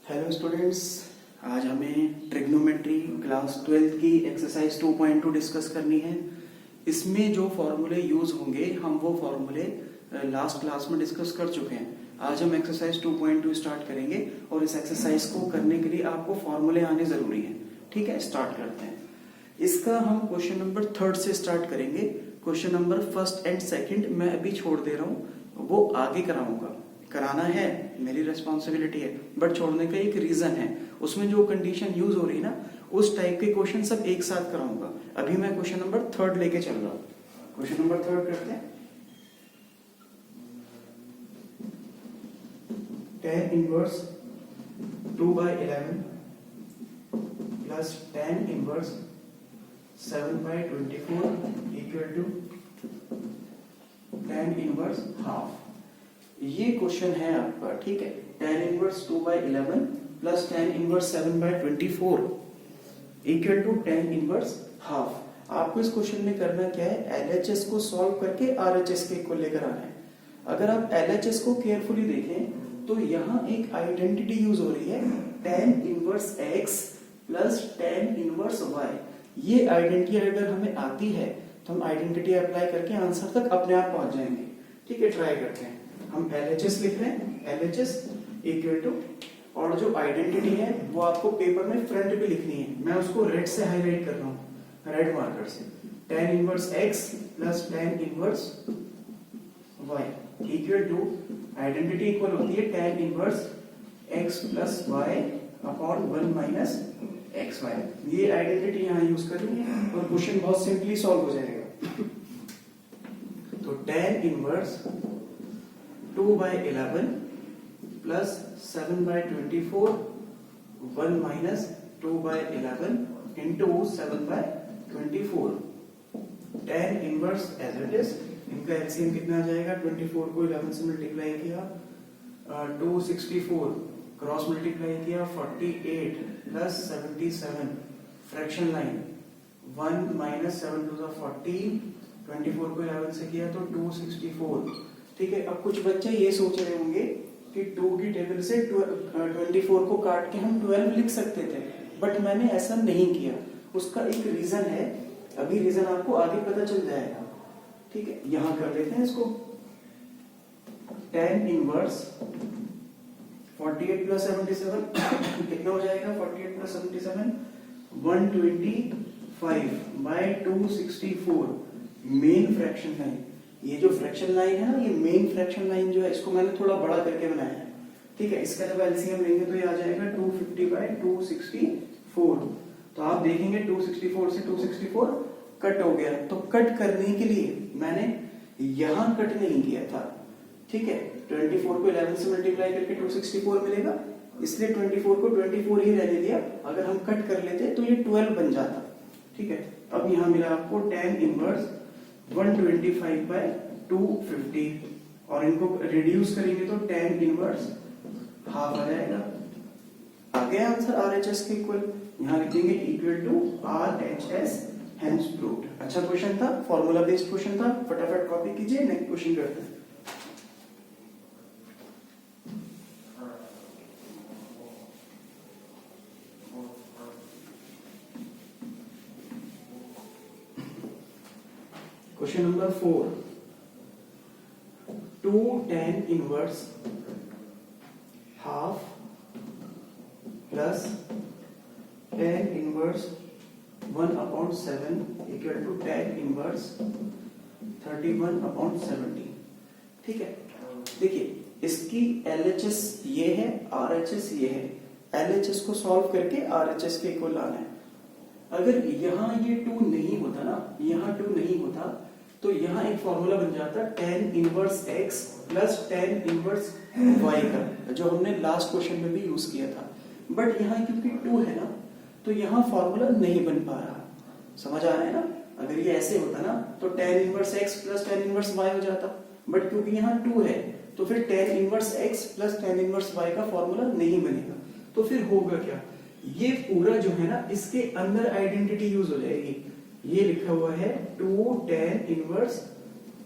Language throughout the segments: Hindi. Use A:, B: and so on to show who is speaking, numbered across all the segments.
A: हेलो स्टूडेंट्स, आज हमें ट्रिग्नोमेट्री क्लास 12 की एक्सरसाइज 2.2 डिस्कस करनी है। इसमें जो फॉर्मूले यूज होंगे हम वो फॉर्मूले लास्ट क्लास में डिस्कस कर चुके हैं। आज हम एक्सरसाइज 2.2 स्टार्ट करेंगे और इस एक्सरसाइज को करने के लिए आपको फॉर्मूले आने जरूरी हैं। ठीक है, स्टार्ट करते हैं। इसका हम क्वेश्चन नंबर 3 से स्टार्ट करेंगे। क्वेश्चन नंबर 1 एंड 2 मैं अभी छोड़ दे रहा हूँ, वो आगे कराऊंगा। कराना है, मेरी रिस्पॉन्सिबिलिटी है, बट छोड़ने का एक रीजन है। उसमें जो कंडीशन यूज हो रही है ना, उस टाइप के क्वेश्चन सब एक साथ कराऊंगा। अभी मैं क्वेश्चन नंबर 3 लेके चल रहा हूँ। क्वेश्चन नंबर 3 करते हैं। tan inverse 2/11 plus tan inverse 7/24 equal to tan inverse half. ये क्वेश्चन है आपका। ठीक है, tan inverse 2/11 plus tan inverse 7/24 equal to tan inverse half. आपको इस क्वेश्चन में करना क्या है, LHS को सॉल्व करके RHS के इक्वल लेकर आना है। अगर आप LHS को केयरफुली देखें तो यहाँ एक आइडेंटिटी यूज हो रही है, tan inverse x plus tan inverse y। ये आइडेंटिटी अगर हमें आती है तो हम आइडेंटिटी अप्लाई करके आंसर तक अपने आप पहुंच जाएंगे। ठीक है, ट्राई करते हैं। हम LHS लिख रहे हैं, LHS इक्वल टू, और जो आइडेंटिटी है वो आपको पेपर में फ्रंट पे लिखनी है। मैं उसको रेड से हाईलाइट कर रहा हूँ, रेड मार्कर से। tan inverse x plus tan inverse y equal to, identity equal होती है tan inverse x plus y upon 1 minus xy। ये आइडेंटिटी यहाँ यूज करेंगे और क्वेश्चन बहुत सिंपली सॉल्व हो जाएगा। तो tan inverse 2/11 plus 7/24 1 minus 2/11 into 7/24। tan inverse as it is, इनका एलसीएम कितना आ जाएगा, 24 को 11 से मल्टीप्लाई किया 264, क्रॉस मल्टीप्लाई किया 48 plus 77, fraction line 1 minus 7 to the 14, 24 को 11 से किया तो 264। ठीक है, अब कुछ बच्चे ये सोच रहे होंगे कि 2 की टेबल से 24 को काट के हम 12 लिख सकते थे, बट मैंने ऐसा नहीं किया। उसका एक रीजन है, अभी रीजन आपको आगे पता चल जाएगा। ठीक है, यहां कर लेते हैं इसको। tan इनवर्स 48 प्लस 77 कितना हो जाएगा, 48 प्लस 77 125/264। मेन फ्रैक्शन लाइन, ये जो फ्रैक्शन लाइन है ना, ये मेन फ्रैक्शन लाइन जो है, इसको मैंने थोड़ा बड़ा करके बनाया है। ठीक है, इसका जब एलसीएम लेंगे तो ये आ जाएगा 250/264। तो आप देखेंगे 264 से 264 कट हो गया। तो कट करने के लिए मैंने यहां कट नहीं किया था। ठीक है, 24 को 11 से मल्टीप्लाई करके 264 मिलेगा, इसलिए 24 को 24 ही रहने दिया। अगर हम कट कर लेते तो ये 12 बन जाता। ठीक है, अब यहां मिला आपको tan इनवर्स 125/250, और इनको रिड्यूस करेंगे तो tan इनवर्स हाफ आ जाएगा। आ गया आंसर RHS के इक्वल। यहां लिखेंगे equal to RHS, hence proved. अच्छा क्वेश्चन था, फॉर्मूला बेस्ड क्वेश्चन था। फटाफट कॉपी कीजिए, नेक्स्ट क्वेश्चन करते हैं। Question number 4, 2 tan inverse half plus tan inverse 1/7 equal to tan inverse 31/70। ठीक है, देखिए इसकी LHS ये है, RHS ये है। LHS को सॉल्व करके RHS के इक्वल लाना है। अगर यहाँ ये 2 नहीं होता ना, यहाँ 2 नहीं होता तो यहाँ एक फॉर्मूला बन जाता tan inverse x plus tan inverse y का, जो हमने लास्ट क्वेश्चन में भी यूज किया था। बट यहाँ क्योंकि 2 है ना, तो यहाँ फॉर्मूला नहीं बन पा रहा। समझ आ रहा है ना? अगर ये ऐसे होता ना तो tan inverse x plus tan inverse y हो जाता, बट क्योंकि यहाँ 2 है तो फिर tan inverse x plus tan inverse y का फॉर्मूला नहीं बनेगा। तो फिर होगा क्या, ये पूरा जो है ना, इसके अंदर आइडेंटिटी यूज हो जाएगी। ये लिखा हुआ है 2 tan इनवर्स,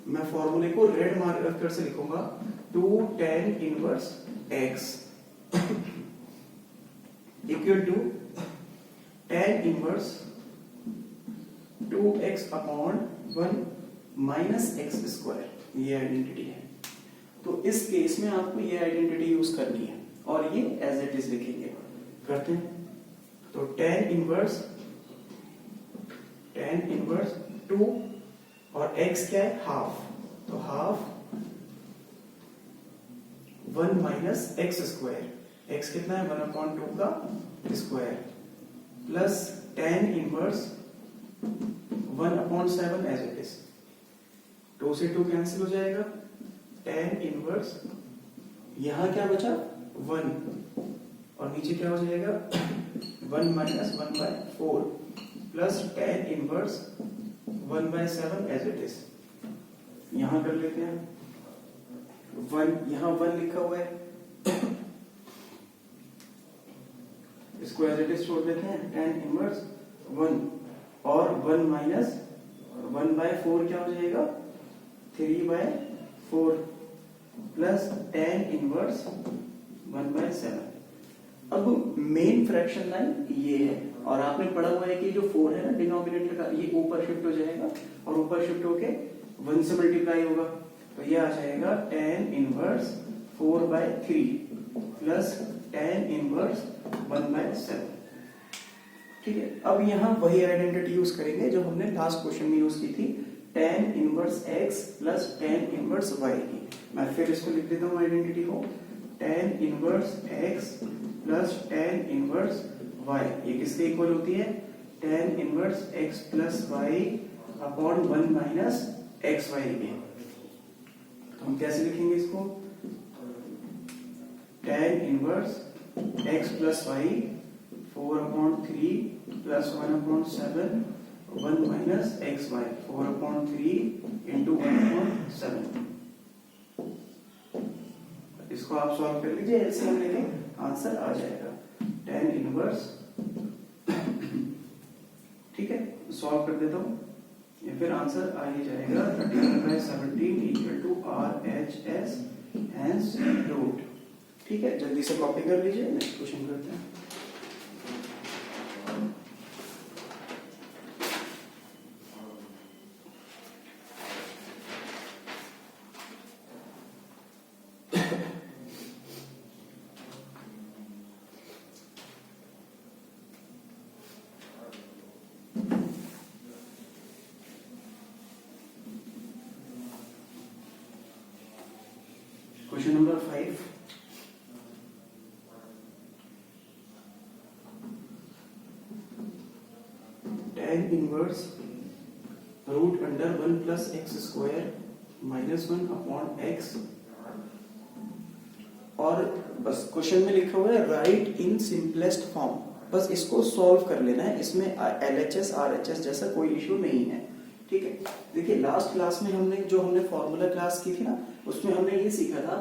A: मैं फॉर्मूले को रेड मार्कर से लिखूंगा, 2 tan inverse x equal to tan inverse 2x upon 1 minus X square, ये आइडेंटिटी है। तो इस केस में आपको ये आइडेंटिटी यूज करनी है और ये एज इट इज लिखेंगे। करते हैं तो tan इनवर्स 2 और x क्या है हाफ, तो half 1 minus X square, x कितना है 1/2 का square, plus tan inverse 1/7 as it is, 2 से 2 कैंसिल हो जाएगा, tan इनवर्स यहां क्या बचा 1 और नीचे क्या हो जाएगा 1 minus 1/4 plus tan inverse 1/7 as it is. यहां कर लेते हैं 1, यहां 1 लिखा हुआ है, इसको एज इट इज छोड़ देते हैं, tan इनवर्स 1 और 1 माइनस 1/4 क्या हो जाएगा 3/4 प्लस tan इनवर्स 1/7। अब मेन फ्रैक्शन लाइन ये है और आपने पढ़ा हुआ है कि जो 4 है ना डिनोमिनेटर का, ये ऊपर शिफ्ट हो जाएगा और ऊपर शिफ्ट होके 1 से मल्टीप्लाई होगा, तो ये आ जाएगा tan inverse 4/3 plus tan inverse 1/7। ठीक है, अब यहाँ वही आइडेंटिटी यूज करेंगे जो हमने लास्ट क्वेश्चन में यूज की थी, tan inverse x plus tan inverse y की। मैं फिर इसको लिख देता हूँ आइडेंटिटी को, tan inverse x plus tan inverse y, ये किसके इक्वल होती है tan inverse x plus y upon 1 minus X Y के। तो हम कैसे लिखेंगे इसको, tan inverse x plus y 4/3 plus 1/7 1 minus X Y 4/3 into 1/7। इसको आप सॉल्व कर लीजिए, एलसीएम लेके आंसर आ जाएगा tan इनवर्स। ठीक है, सॉल्व कर देता हूं, या फिर आंसर आ ही जाएगा 31/17 equal to RHS hence root. ठीक है, जल्दी से कॉपी कर लीजिए, नेक्स्ट क्वेश्चन करते हैं। Question number 5. Tan inverse root under 1 plus x square minus 1 upon x, और बस क्वेश्चन में लिखा हुआ है राइट इन सिंपलेस्ट फॉर्म, बस इसको सॉल्व कर लेना है, इसमें LHS RHS जैसा कोई इश्यू नहीं है। ठीक है, देखिए लास्ट क्लास में हमने फॉर्मूला क्लास की थी ना, उसमें हमने ये सीखा था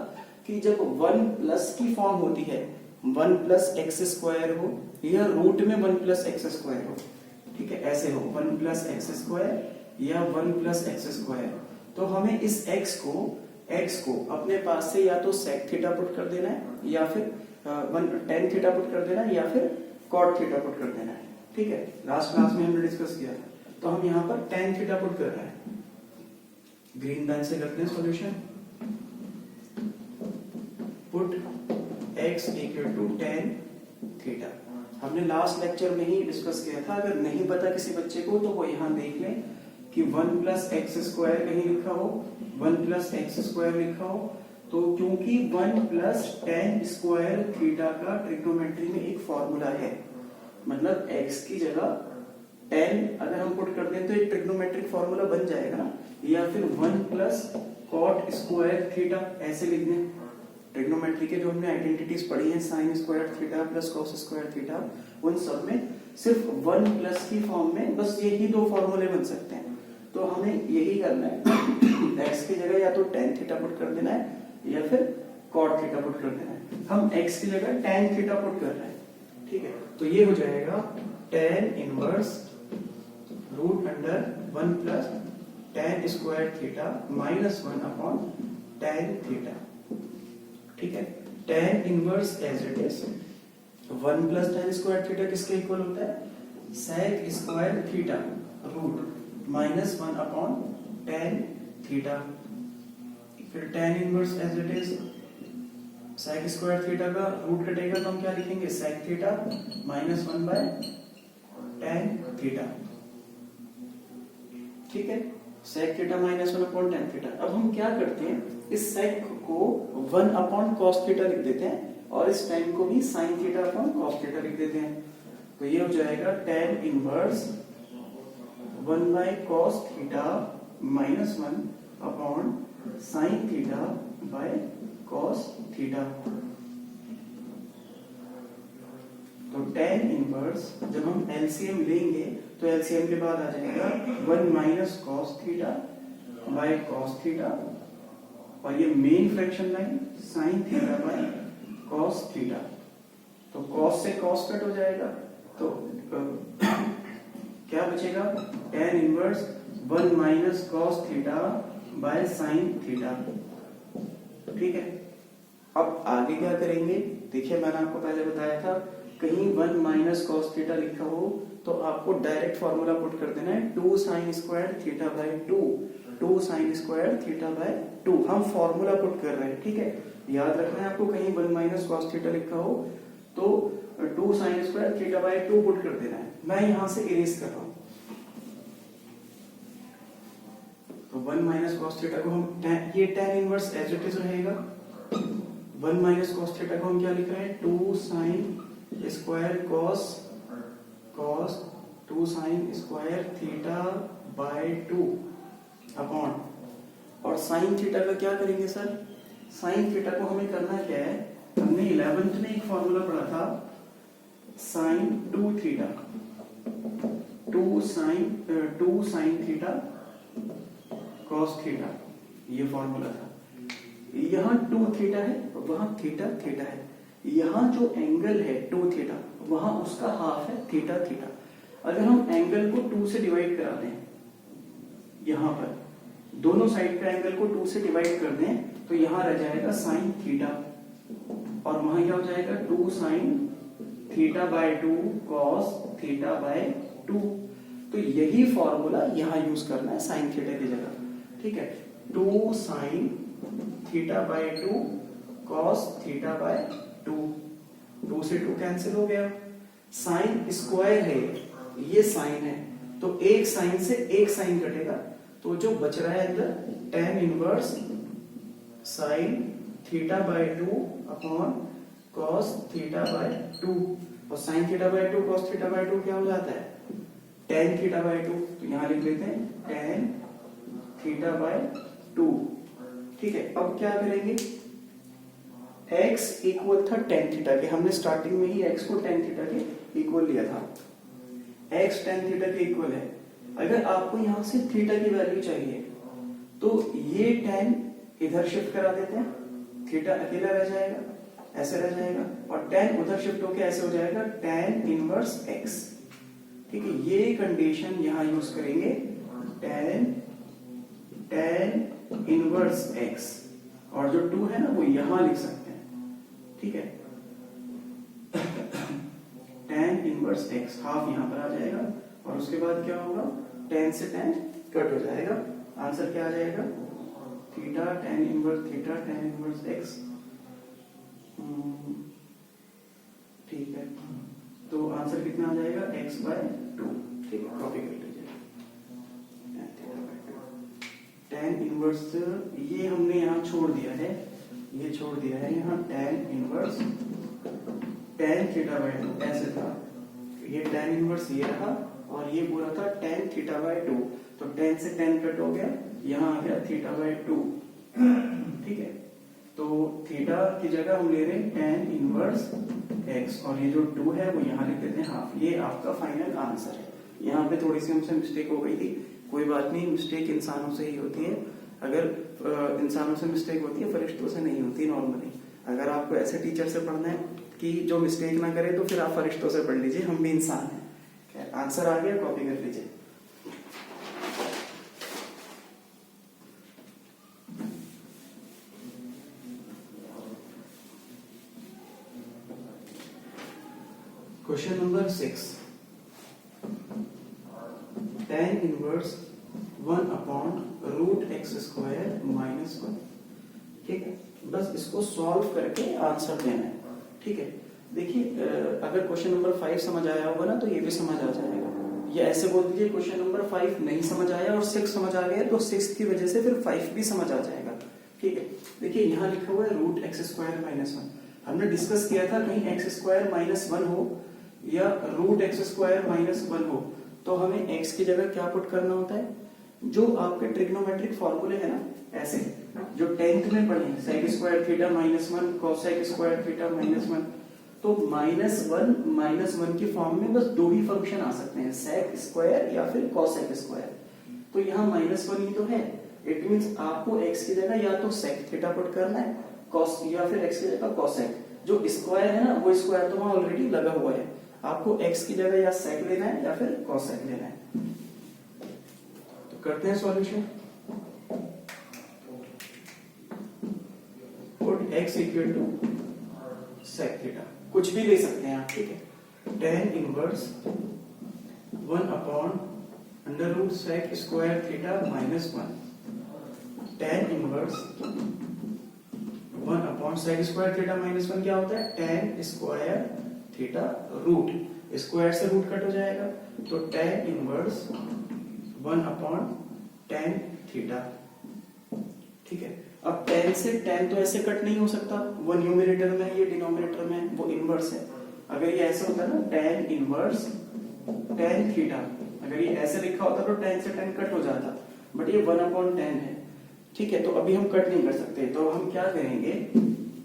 A: कि जब 1 प्लस की फॉर्म होती है, 1 प्लस एक्स स्क्वायर हो या रूट में 1 प्लस एक्स स्क्वायर हो, ठीक है ऐसे हो 1 प्लस एक्स स्क्वायर या 1 प्लस एक्स स्क्वायर, तो हमें इस x को अपने पास से या तो sec थीटा पुट कर देना है या फिर tan थीटा पुट कर देना है या फिर cot थीटा पुट कर देना है। ठीक है, लास्ट क्लास में हमने डिस्कस किया था, तो हम यहाँ पर tan थीटा पुट कर रहे हैं, ग्रीन लाइन से करते हैं solution, put x equal to tan theta. हमने लास्ट लेक्चर में ही डिस्कस किया था, अगर नहीं पता किसी बच्चे को तो वो यहाँ देख लें कि 1 प्लस एक्स स्क्वायर कहीं लिखा हो, 1 प्लस एक्स स्क्वायर लिखा हो, तो क्योंकि 1 प्लस tan स्क्वायर थीटा का ट्रिग्नोमेट्री में एक फॉर्मूला है, मतलब x की जगह tan अगर हम पुट कर दें तो एक ट्रिग्नोमेट्रिक फॉर्मूला बन जाएगा ना, या फिर 1 प्लस cot स्क्वायर थीटा ऐसे लिख दें। ट्रिग्नोमेट्री के जो हमने आइडेंटिटीज पढ़ी हैं, sine square theta plus cos square theta, उन सब में सिर्फ 1 प्लस की फॉर्म में बस यही दो फॉर्मूले बन सकते हैं, तो हमें यही करना है, x की जगह या तो tan थीटा पुट कर देना है या फिर cot थीटा पुट कर देना है। हम x की जगह tan थीटा पुट कर रहे हैं। ठीक है, तो ये हो जाएगा tan inverse root under 1 plus tan square theta minus 1 upon tan theta. ठीक है, tan inverse as it is 1 plus tan square theta किसके इक्वल होता है? Sec square theta root minus 1 upon tan theta. फिर tan inverse as it is sec square theta का रूट कटेगा तो हम क्या लिखेंगे? Sec theta minus 1 by tan theta. ठीक है, sec theta minus 1 upon tan theta. अब हम क्या करते हैं, इस सेक को 1 अपॉन कॉस थीटा लिख देते हैं और इस टेन को भी sine theta upon cos theta लिख देते हैं। तो ये हो जाएगा tan inverse 1 by cos theta minus 1 upon sine theta by cos theta. तो टेन इनवर्स जब हम एलसीएम लेंगे तो एलसीएम के बाद आ जाएगा 1 minus cos theta by cos theta और ये main fraction line sine theta by cos theta. तो कॉस से कॉस कट हो जाएगा तो क्या बचेगा? Tan inverse 1 minus cos theta by sine theta. ठीक है, अब आगे क्या करेंगे? देखिए मैंने आपको पहले बताया था कहीं 1 माइनस कॉस थीटा लिखा हो तो आपको डायरेक्ट फॉर्मूला पुट कर देना है 2 sine square theta by 2 sine square theta by 2। हम फॉर्मूला पुट कर रहे हैं। ठीक है, याद रखना है आपको कहीं 1 माइनस कॉस थीटा लिखा हो तो 2 sine square theta by 2 put कर देना है। मैं यहां से इरेज कर रहा हूं तो 1 माइनस कॉस थीटा को हम ये tan inverse as it is रहेगा। 1 माइनस कॉस थीटा को हम क्या लिख रहे हैं? 2 sine square cos 2 sine square theta by 2 upon, और साइन थीटा का क्या करेंगे सर? साइन थीटा को हमें करना क्या है? हमने 11th में एक फॉर्मूला पढ़ा था sine 2 theta 2 sine theta cos theta, ये फॉर्मूला था। यहाँ 2 थीटा है वहां थीटा थीटा है, यहाँ जो एंगल है 2 थीटा वहां उसका हाफ है थीटा थीटा। अगर हम एंगल को 2 से डिवाइड करा दें, यहां पर दोनों साइड का एंगल को 2 से डिवाइड कर दें तो यहां रह जाएगा साइन थीटा और वहां क्या हो जाएगा 2 sine theta by 2 cos theta by 2। तो यही फॉर्मूला यहां यूज करना है साइन थीटा की जगह। ठीक है, 2 sine theta by 2 cos theta by 2 से 2 कैंसिल हो गया। साइन स्क्वायर है, ये साइन है तो एक साइन से एक साइन कटेगा तो जो बच रहा है अंदर tan inverse sine theta by 2 upon cos theta by 2। और sine theta by 2 cos theta by 2 क्या हो जाता है? Tan theta by 2। तो यहां लिख लेते हैं टेन थीटा बाय 2। ठीक है, अब क्या करेंगे? x इक्वल था टेन थीटा के, हमने स्टार्टिंग में ही x को टेन थीटा के इक्वल लिया था। x टेन थीटा के इक्वल है। अगर आपको यहां से थीटा की वैल्यू चाहिए तो ये टेन इधर शिफ्ट करा देते हैं, थीटा अकेला रह जाएगा, ऐसे रह जाएगा और टेन उधर शिफ्ट होकर ऐसे हो जाएगा टेन इनवर्स x। ठीक है, ये कंडीशन यहां यूज करेंगे टेन इनवर्स x और जो 2 है ना वो यहां लिख सकते हैं। ठीक है, टेन इनवर्स x हाफ यहां पर आ जाएगा और उसके बाद क्या होगा? टेन से टेन कट हो जाएगा, आंसर क्या आ जाएगा? Theta tan inverse theta tan inverse x। ठीक है, तो आंसर कितना आ जाएगा? x by 2। ठीक है, कॉपी कर लीजिए टेन इनवर्स। ये हमने यहाँ छोड़ दिया है, ये छोड़ दिया है यहाँ tan inverse tan theta by 2 ऐसे था, ये टेन इनवर्स ये रहा और ये पूरा था टेन थीटा बाय 2। तो टेन से टेन कट हो गया, यहाँ आ गया थीटा बाय 2। ठीक है, तो थीटा की जगह हम ले रहे हैं टेन इनवर्स x और ये जो 2 है वो यहाँ लिख देते हैं हाफ। ये आपका फाइनल आंसर है। यहाँ पे थोड़ी सी हमसे मिस्टेक हो गई थी, कोई बात नहीं, मिस्टेक इंसानों से ही होती है। अगर इंसानों से मिस्टेक होती है, फरिश्तों से नहीं होती नॉर्मली। अगर आपको ऐसे टीचर से पढ़ना है कि जो मिस्टेक ना करे तो फिर आप फरिश्तों से पढ़ लीजिए, हम भी इंसान हैं। आंसर आ गया, कॉपी कर लीजिए। Question number 6, tan inverse 1/√x² minus 1। ठीक है, बस इसको सॉल्व करके आंसर देना है। ठीक है, देखिए अगर क्वेश्चन नंबर 5 समझ आया होगा ना तो ये भी समझ आ जाएगा, या ऐसे बोल दीजिए क्वेश्चन नंबर 5 नहीं समझ आया और 6 समझ आ गया तो 6 की वजह से फिर 5 भी समझ आ जाएगा। ठीक है, देखिए यहाँ लिखा हुआ है √x² माइनस 1। हमने डिस्कस किया था कहीं x² माइनस 1 हो या √x² माइनस 1 हो तो हमें x की जगह क्या पुट करना होता है, जो आपके ट्रिग्नोमेट्रिक फॉर्मूले है ना, ऐसे जो 10th में पढ़े sec² theta minus 1 cosec² theta minus 1, तो -1 की फॉर्म में बस दो ही फंक्शन आ सकते हैं, sec² या फिर cosec²। तो यहाँ -1 ही तो है, इट मींस आपको x की जगह या तो sec थीटा पुट करना है cos या फिर x की जगह cosec। जो स्क्वायर है ना वो स्क्वायर तो वहां ऑलरेडी लगा हुआ है, आपको x की जगह या sec लेना है या फिर cosec लेना है। तो करते हैं solution. Put x equal to sec theta, कुछ भी ले सकते हैं आप। ठीक है, tan inverse 1/√sec² theta minus 1, tan inverse 1/sec² theta minus 1 क्या होता है, tan square theta root, square से रूट कट हो जाएगा तो tan इनवर्स 1/tan थीटा। ठीक है, अब tan से tan तो ऐसे कट नहीं हो सकता, वो न्यूमरेटर में है ये डिनोमिनेटर में वो इनवर्स है। अगर ये ऐसे होता ना tan इनवर्स tan थीटा, अगर ये ऐसे लिखा होता तो tan से tan कट हो जाता, बट ये 1/tan है। ठीक है, तो अभी हम कट नहीं कर सकते, तो हम क्या करेंगे,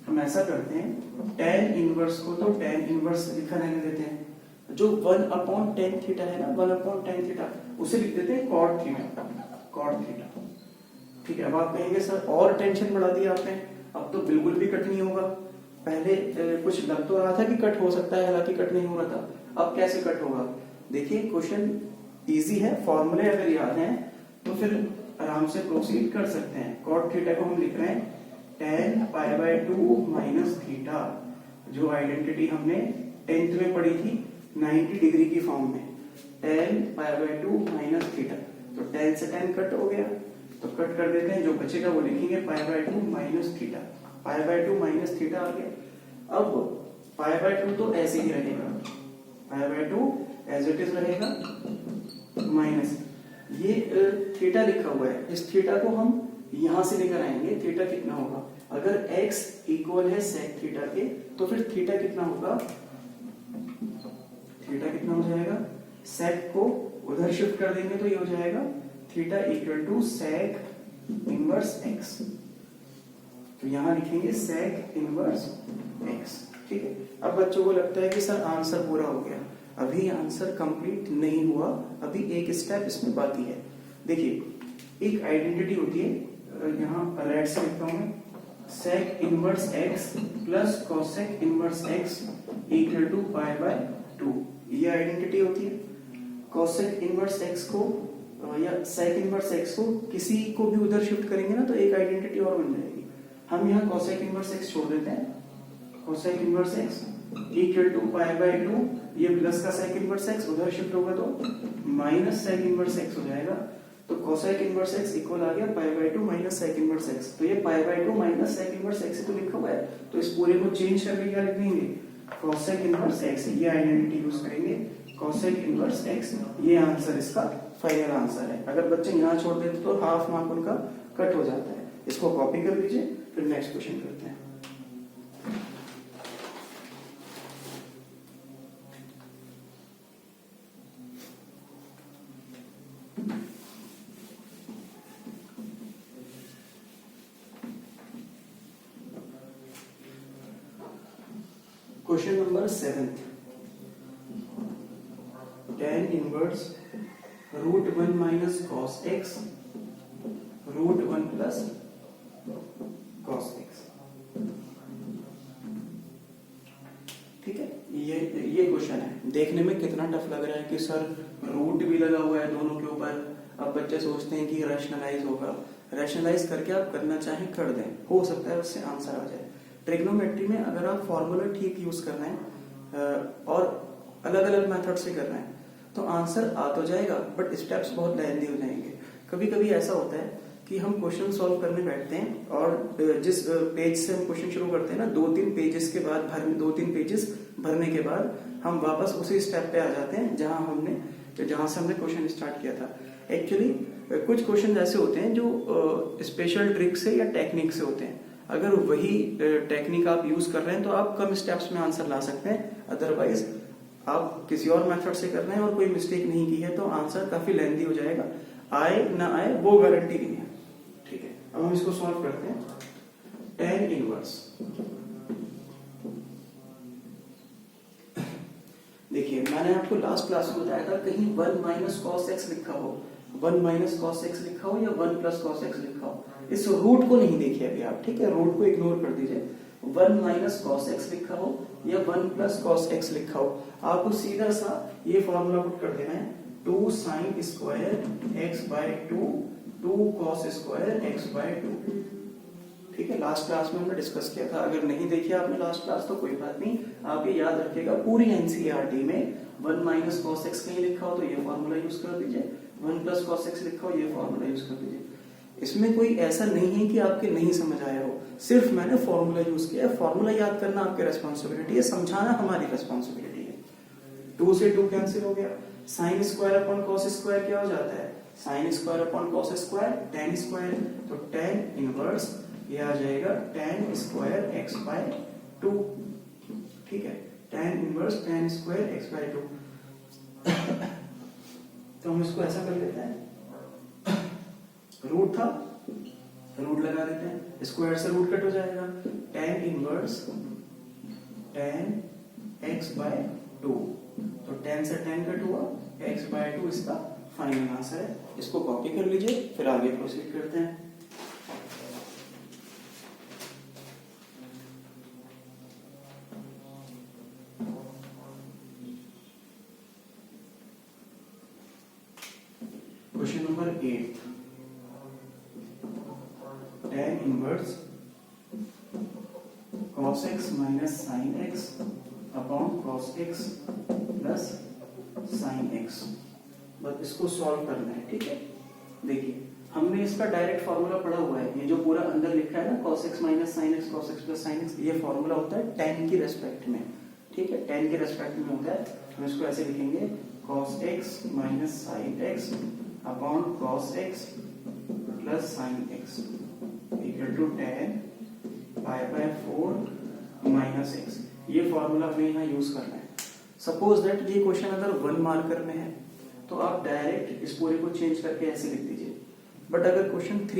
A: हम ऐसा करते हैं tan इनवर्स को तो tan इनवर्स लिखा रहने देते हैं, जो 1/tan थीटा है ना 1/tan थीटा उसे लिख देते हैं cot थीटा। ठीक है, अब आप कहेंगे सर और टेंशन बढ़ा दी आपने, अब तो बिल्कुल भी कट नहीं होगा, पहले कुछ लग तो रहा था कि कट हो सकता है, हालांकि कट नहीं हो रहा था, अब कैसे कट होगा। देखिए क्वेश्चन इजी है, फॉर्मूले अगर याद हैं तो फिर आराम से प्रोसीड कर सकते हैं। cot थीटा को हम लिख रहे हैं tan π/2 माइनस थीटा, जो आइडेंटिटी हमने 10th में पढ़ी थी 90 डिग्री की फॉर्म में, tan π/2 माइनस थीटा, तो tan से tan कट हो गया तो कट कर देते हैं, जो बचेगा वो लिखेंगे π/2 माइनस थीटा, π/2 माइनस थीटा आ गया। अब π/2 तो ऐसे ही रहेगा, π/2 एज इट इज रहेगा, माइनस ये थीटा लिखा हुआ है, इस थीटा को हम यहां से लेकर आएंगे, थीटा कितना होगा, अगर x इक्वल है sec थीटा के तो फिर थीटा कितना होगा, थीटा कितना हो जाएगा, sec को उधर शिफ्ट कर देंगे तो ये हो जाएगा theta equal to sec inverse x, तो यहां लिखेंगे sec इनवर्स x। ठीक है, अब बच्चों को लगता है कि सर आंसर पूरा हो गया, अभी आंसर कंप्लीट नहीं हुआ, अभी एक स्टेप इसमें बाकी है। देखिए एक आइडेंटिटी होती है, यहाँ रेड से लिखता हूं मैं, sec inverse x plus cosec inverse x equal to π/2, ये आइडेंटिटी होती है। cosec इनवर्स x को या sec इनवर्स x को किसी को भी उधर शिफ्ट करेंगे ना तो एक आइडेंटिटी और बन जाएगी। हम यहाँ cosec इनवर्स x छोड़ देते हैं, cosec inverse x equal to π/2, ये प्लस का sec इनवर्स x उधर शिफ्ट होगा तो माइनस sec इनवर्स x हो जाएगा, तो cosec इनवर्स x इक्वल आ गया π/2 माइनस sec इनवर्स x, तो ये π/2 माइनस sec इनवर्स x तो लिखा हुआ है, तो इस पूरे को चेंज करके क्या लिख देंगे, cosec इनवर्स x, ये आइडेंटिटी यूज करेंगे, cosec इनवर्स x, ये आंसर इसका फाइनल आंसर है। अगर बच्चे यहाँ छोड़ देते तो हाफ मार्क उनका कट हो जाता है। इसको कॉपी कर लीजिए, फिर नेक्स्ट क्वेश्चन करते हैं। Question number 7, tan inverse √1 minus cos x √1 plus cos x। ठीक है, ये क्वेश्चन है, देखने में कितना टफ लग रहा है कि सर रूट भी लगा हुआ है दोनों के ऊपर। अब बच्चे सोचते हैं कि रैशनलाइज होगा, रैशनलाइज करके आप करना चाहें कर दें, हो सकता है उससे आंसर आ जाए। ट्रिग्नोमेट्री में अगर आप फॉर्मूला ठीक यूज करना है और अलग अलग मेथड से कर रहे हैं तो आंसर आ तो जाएगा बट स्टेप्स बहुत लेंथी हो जाएंगे। कभी कभी ऐसा होता है कि हम क्वेश्चन सॉल्व करने बैठते हैं और जिस पेज से हम क्वेश्चन शुरू करते हैं ना, 2-3 पेजेस के बाद 2-3 पेजेस भरने के बाद हम वापस उसी स्टेप पे आ जाते हैं जहां से हमने क्वेश्चन स्टार्ट किया था। एक्चुअली कुछ क्वेश्चन ऐसे होते हैं जो स्पेशल ट्रिक से या टेक्निक से होते हैं। अगर वही टेक्निक आप यूज कर रहे हैं तो आप कम स्टेप्स में आंसर ला सकते हैं, अदरवाइज आप किसी और मेथड से कर रहे हैं और कोई मिस्टेक नहीं की है तो आंसर काफी लेंथी हो जाएगा। आए ना आए वो गारंटी नहीं है। ठीक है, अब हम इसको सॉल्व करते हैं। tan इनवर्स, देखिए मैंने आपको लास्ट क्लास में बताया था कहीं 1 माइनस कॉस एक्स लिखा हो, 1 माइनस कॉस एक्स लिखा हो या 1 प्लस कॉस एक्स लिखा हो, इस रूट को नहीं देखिए अभी आप, ठीक है, रूट को इग्नोर कर दीजिए। 1 माइनस कॉस एक्स लिखा हो या 1 प्लस कॉस एक्स लिखा हो, आपको सीधा सा ये फॉर्मूला पुट कर देना है, 2 sine square X by 2, 2 cos square X by 2। ठीक है, लास्ट क्लास में हमने डिस्कस किया था। अगर नहीं देखी आपने लास्ट क्लास तो कोई बात नहीं, आप ये याद रखिएगा पूरी एनसीईआरटी में 1 माइनस कॉस एक्स कहीं लिखा हो तो ये फॉर्मूला यूज कर दीजिए, 1 प्लस कॉस एक्स लिखा हो ये फॉर्मूला यूज कर दीजिए। इसमें कोई ऐसा नहीं है कि आपके नहीं समझ आया हो, सिर्फ मैंने फॉर्मूला यूज किया है। फॉर्मूला याद करना आपकी रेस्पॉन्सिबिलिटी है, समझाना हमारी रेस्पॉन्सिबिलिटी है। 2 से 2 कैंसिल हो गया, sine square upon cos square क्या हो जाता है, sine square upon cos square tan square, तो tan इनवर्स ये आ जाएगा tan स्क्वायर एक्स बाय 2। ठीक है, tan inverse tan square X by 2। तो हम इसको ऐसा कर लेते हैं, रूट था रूट लगा देते हैं, स्क्वायर से रूट कट हो जाएगा, tan inverse tan x by 2, तो tan से tan कट हुआ, x बाय 2 इसका फाइनल आंसर है। इसको कॉपी कर लीजिए, फिर आगे प्रोसीड करते हैं। Question number 8, tan inverse cos x minus sin x upon cos x plus sin x। बस इसको सॉल्व करना है। ठीक है, देखिए हमने इसका डायरेक्ट फॉर्मूला पढ़ा हुआ है, ये जो पूरा अंदर लिखा है ना cos x minus sin x cos x plus sin x, ये फॉर्मूला होता है tan की रेस्पेक्ट में। ठीक है, tan के रेस्पेक्ट में होता है, हम इसको ऐसे लिखेंगे cos x minus sin x upon cos x plus sin x equal to tan pi by 4 minus x। ये फॉर्मूला हमें यहाँ यूज करना है। सपोज दैट ये क्वेश्चन अगर 1 मार्कर में है तो आप डायरेक्ट इस पूरे को चेंज करके ऐसे लिख दीजिए, बट अगर क्वेश्चन 3